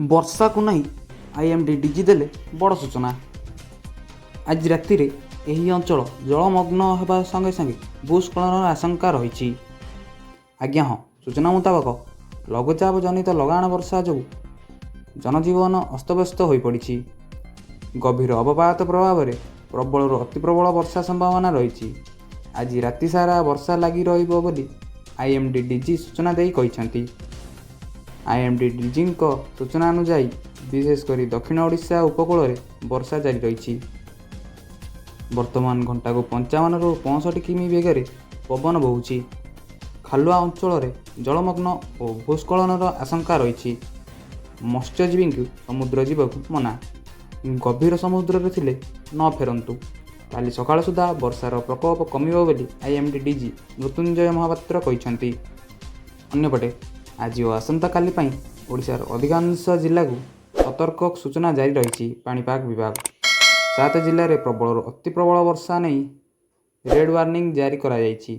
ବର୍ଷା को नहीं आईएमडी डीजी देले बड़ सूचना। आज राति ଏହି ଅଞ୍ଚଳ ଜଳମଗ୍ନ ହେବା संगे संगे भूस्खलन आशंका रही। आज्ञा हाँ, सूचना मुताबक लघुचाप जनित लगाण वर्षा जो जनजीवन अस्तव्यस्त हो पड़ी। गभीर अवपात प्रभाव में प्रबल अति प्रबल वर्षा संभावना रही। आज राति सारा वर्षा लगी रही आईएमडी डीजी सूचना दे कहते। आईएमडी डीजी सूचना अनुଯାयी विशेषकर दक्षिण ओडिशा उपकूल में वर्षा जारी रही। वर्तमान घंटा को 55 ରୁ 65 किमी बेगर पवन बहुची। खालुआ अंचल में जलमग्न और भूस्खलन आशंका रही। मत्स्यजीवी को समुद्र जीवक मना। गभीर समुद्र थिले न फेरंतु। काली सकाळ सुधा वर्षार प्रकोप कमिबो बोली आईएमडी डीजी मृत्युंजय महापात्र कहते। अन्यपटे आज और आसंता काली पई ओडिशार अधिकांश जिला को सतर्क सूचना जारी रही। पाणीपाग विभाग 7 जिले में प्रबल अति प्रबल वर्षा नहीं रेड वार्निंग जारी करा जायछि।